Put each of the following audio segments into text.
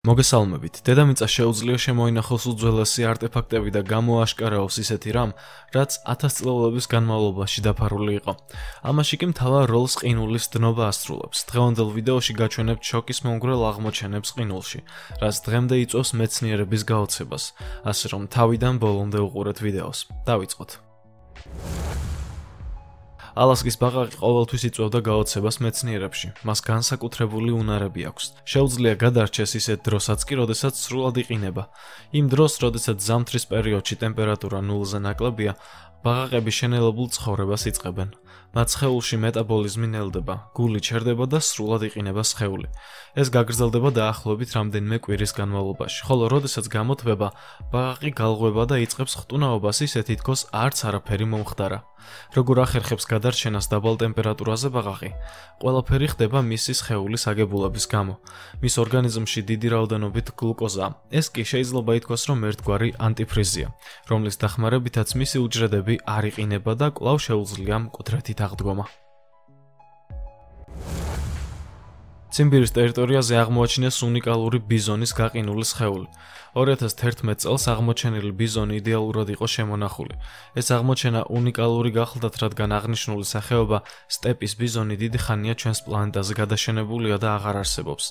მოგესალმებით. დედამიწა შეუძლია შემოინახოს უძველესი არტეფაქტები და გამოაშკარავოს ისეთი რამ, რაც 1000 წლების განმავლობაში დაფარული იყო. ამაში კი მთავარ როლს ყინულის დნობა ასრულებს. დღევანდელ ვიდეოში გაჩვენებთ შოკის მომგვრელ აღმოჩენებს ყინულში, რაც დღემდე იწვევს მეცნიერების გაოცებას. ასე რომ თავიდან ბოლომდე უყურეთ ვიდეოს. დავიწყოთ. ალასკის ბაყაყი ყოველთვის იწვევდა გაოცებას მეცნიერებში. მას განსაკუთრებული უნარები აქვს. შეუძლია გადარჩეს ისეთ დროსაც კი, როდესაც სრულად იყინება. იმ დროს, როდესაც ზამთრის პერიოდში ტემპერატურა 0-ზე ნაკლებია, ბაყაყები შენელებულ ცხოვრებას იწყებენ. მათ სხეულში მეტაბოლიზმი ნელდება, გული ჩერდება და სრულად იყინება სხეული. ეს გაგრძელდება დაახლოებით რამდენიმე კვირის განმავლობაში, ხოლო როდესაც გამოთვება, ბაყაყი გალღვება და იწყებს ხტუნაობას ისე თითქოს არც არაფერი მომხდარა. როგორ ახერხებს გადარჩენას დაბალ ტემპერატურაზე ბაყაყი? ყველაფერი ხდება მისი სხეულის აგებულების გამო. მის ორგანიზმში დიდი რაოდენობით გლუკოზაა. ეს კი შეიძლება ითქვას, რომ ერთგვარი ანტიფრიზია, რომლის დახმარებითაც მისი უჯრედები არ იყინება და კვლავ შეუძლია მკვეთრეთით აღდგომა. ციმბირის ტერიტორიაზე აღმოაჩინეს უნიკალური ბიზონის გაყინული სხეული. 2011 წელს აღმოჩენილი ბიზონი იდეალურად იყო შემონახული. ეს აღმოჩენა უნიკალური გახლდათ, რადგან აღნიშნული სახეობა სტეპის ბიზონი დიდი ხანია ჩვენს პლანეტაზე გადაშენებულია და აღარ არსებობს.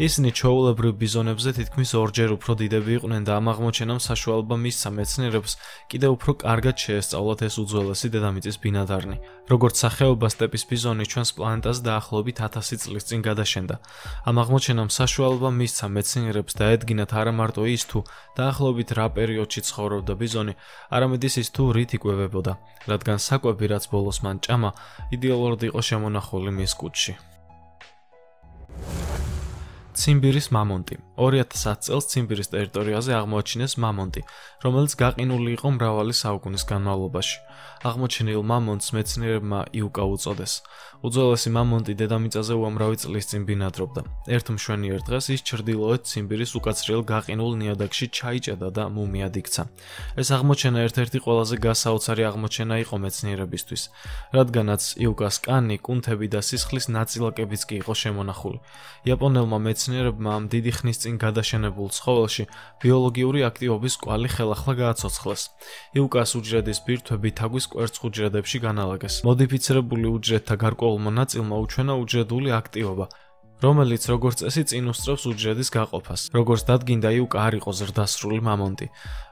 ისინი ჩვეულებრივ ბიზონებზე თითქმის ორჯერ უფრო დიდები იყვნენ და ამ აღმოჩენამ საშუალება მისცა მეცნიერებს კიდევ უფრო კარგად შეესწავლათ ეს უძველესი დედამიწის ბინადარნი. როგორც სახეობა სტეპის ბიზონი ჩვენს პლანეტაზე დაახლოებით 1000 წლის წინ გადაშენდა. ამ აღმოჩენამ საშუალება მისცა მეცნიერებს დაედგინათ არა მარტო ის თუ დაახლოებით რა პერიოდში ცხოვრობდა ბიზონი, არამედ ის თუ რით იკვებებოდა, რადგან საკვები, რაც ბოლოს მან ჭამა, იდეალურად იყო შემონახული მის კუჭში. ციმბირის მამონტი. 2010 წელს ციმბირის ტერიტორიაზე აღმოაჩინეს მამონტი, რომელიც გაყინული იყო მრავალი საუკუნის განმავლობაში. აღმოჩენილ მამონტს მეცნიერებმა იუკა უწოდეს. უძველესი მამონტი დედამიწაზე უამრავი წლის წინ ბინადრობდა. ერთ მშვენიერ დღეს ის ჩრდილოეთ ციმბირის უკაცრიელ გაყინულ ნიადაგში ჩაიჭედა და მუმიად იქცა. ეს აღმოჩენა ერთ-ერთი ყველაზე გასაოცარი აღმოჩენა იყო მეცნიერებისთვის, რადგანაც იუკას კანი, კუნთები და სისხლის ნაწილაკებიც კი იყო შემონახული. იაპონელმა მეცნიერებმა ამ დიდი ხნის წინ გადაშენებულ ცხოველში ბიოლოგიური აქტივობის კვალი ხელახლა გააცოცხლეს. იუკას უჯრედის ბირთვები თაგვის კვერცხუჯრედებში განალაგეს. მოდიფიცირებული უჯრედთა გარკვეულმა ნაწილმა უჩვენა უჯრედული აქტივობა, რომელიც როგორც წესი წინ უსწრებს უჯრედის გაყოფას. როგორც დადგინდა, იუკა არ იყო ზრდასრული მამონტი.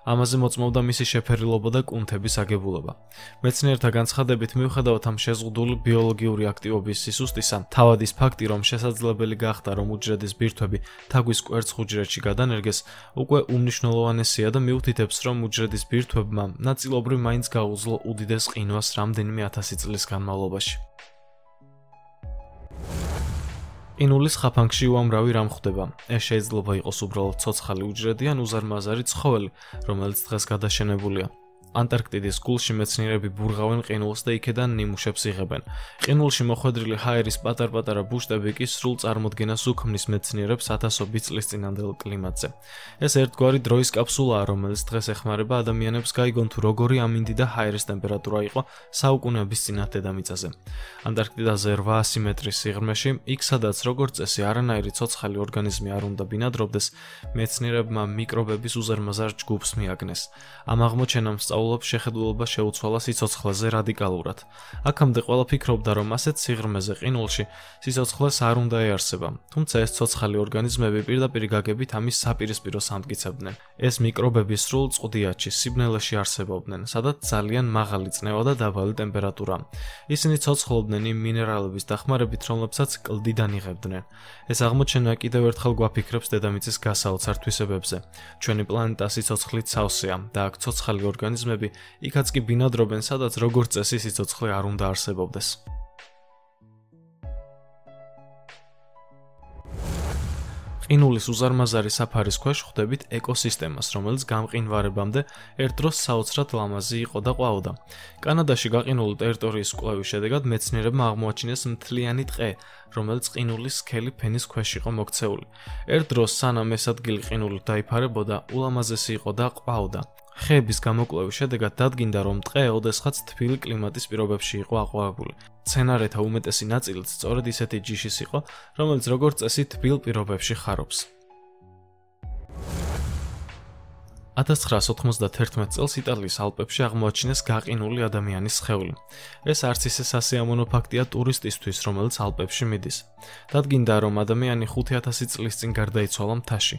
ამაზე მოწმობდა მისი შეფერილობა და კუნთების აგებულება. მეცნიერთა განცხადებით, მიუხედავად ამ შეზღუდული ბიოლოგიური აქტივობის სისუსტისა, თავად ის ფაქტი, რომ შესაძლებელი გახდა, რომ უჯრედის ბირთვები თაგვის კვერცხუჯრედში გადანერგეს, უკვე უმნიშვნელოვანესია და მიუთითებს, რომ უჯრედის ბირთვებმა ნაწილობრივ მაინც გაუძლო უდიდეს ყინვას რამდენიმე 1000 წლის განმავლობაში. ყინულის ხაფანგში უამრავი რამ ხდება. ეს შეიძლება იყოს უბრალოდ ცოცხალი უჯრედი ან უზარმაზარი ცხოველი, რომელიც დღეს გადაშენებულია. ანტარქტიდის გულში მეცნიერები ბურღავენ ყინულს და იქედან ნიმუშებს იღებენ. ყინულში მოხვედრილი ჰაერის პატარ-პატარა ბუშტები კი სრულ წარმოდგენას უქმნის მეცნიერებს ათასობით წლის წინანდელ კლიმატზე. ეს ერთგვარი დროის კაფსულაა, რომელიც დღეს ეხმარება ადამიანებს გაიგონ თუ როგორი ამინდი და ჰაერის ტემპერატურა იყო საუკუნეების წინათ დედამიწაზე. ანტარქტიდაზე 800 მეტრის სიღრმეში, იქ სადაც როგორც წესი არანაირი ცოცხალი ორგანიზმი არ უნდა ბინადრობდეს, მეცნიერებმა მიკრობების უზარმაზარ ჯგუფს მიაგნეს. ამ აღმოჩენამ შეხედულობა შეუცვალა სიცოცხლეზე რადიკალურად. აქამდე ყველა ფიქრობდა, რომ ასეთ სიღრმეზე ყინულში სიცოცხლეს არ უნდა ეარსება, თუმცა ეს ცოცხალი ორგანიზმები პირდაპირ გაგებით ამის საპირისპიროს ამტკიცებდნენ. ეს მიკრობები სრულ წყდიათში, სიბნელეში არსებობდნენ, სადაც ძალიან მაღალი წნევა და დაბალი ტემპერატურაა. ისინი ცოცხლობდნენ იმ მინერალების დახმარებით, რომლებსაც კლდიდან იღებდნენ. ეს აღმოჩენა კიდევ ერთხელ გვაფიქრებს დედამიწის გასაოცარ თვისებებზე. ჩვენი პლანეტა სიცოცხლით სავსეა და აქ ცოცხალი ორგანიზმები იქაც კი ბინადრობენ, სადაც როგორც წესი სიცოცხლე არ უნდა არსებობდეს. ყინულის უზარმაზარი საფარის ქვეშ ხვდებით ეკოსისტემას, რომელიც გამყინვარებამდე ერთ დროს საოცრად ლამაზი იყო და ყვაოდა. კანადაში გაყინული ტერიტორიის კვლევის შედეგად მეცნიერებმა აღმოაჩინეს მთლიანი ტყე, რომელიც ყინულის სქელი ფენის ქვეშ იყო მოქცეული. ერთ დროს სანამ ეს ადგილი ყინულით დაიფარებოდა, ულამაზესი იყო და ყვაოდა. ხეების გამოკვლევის შედეგად დადგინდა, რომ ტყე ოდესღაც თბილი კლიმატის პირობებში იყო აყვავებული. მცენარეთა უმეტესი ნაწილიც სწორედ ისეთი ჯიშის იყო, რომელიც როგორც წესი თბილ პირობებში ხარობს. 1991 წელს იტალიის ალპებში აღმოაჩინეს გაყინული ადამიანის სხეული. ეს არც ისე სასიამოვნო ფაქტია ტურისტისთვის, რომელიც ალპებში მიდის. დადგინდა, რომ ადამიანი 5000 წლის წინ გარდაიცვალა მთაში.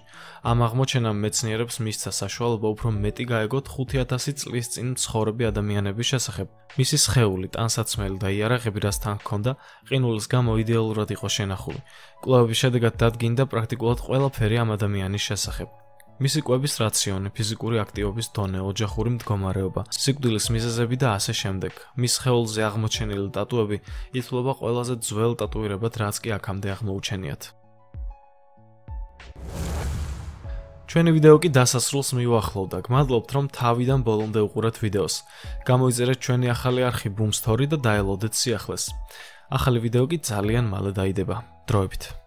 ამ აღმოჩენამ მეცნიერებს მისცა საშუალება უფრო მეტი გაეგოთ 5000 წლის წინ მცხოვრები ადამიანების შესახებ. მისი სხეული, ტანსაცმელი და იარაღები, რასთან ჰქონდა, ყინულის გამო იდეალურად იყო შენახული. კვლევების შედეგად დადგინდა პრაქტიკულად ყველაფერი ამ ადამიანის შესახებ. მისი კვების რაციონი, ფიზიკური აქტივობის დონე, ოჯახური მდგომარეობა, სიკვდილის მიზეზები და ასე შემდეგ. მის სხეულზე აღმოჩენილი ტატუები ითვლება ყველაზე ძველ ტატუირებად, რაც კი აქამდე აღმოუჩენიათ. ჩვენი ვიდეო კი დასასრულს მივახლოვდა. გმადლობთ, რომ თავიდან ბოლომდე უყურეთ ვიდეოს. გამოიწერეთ ჩვენი ახალი არხი Boom Story და დაელოდეთ სიახლეს. ახალი ვიდეო კი ძალიან მალე დაიდება. დროებით.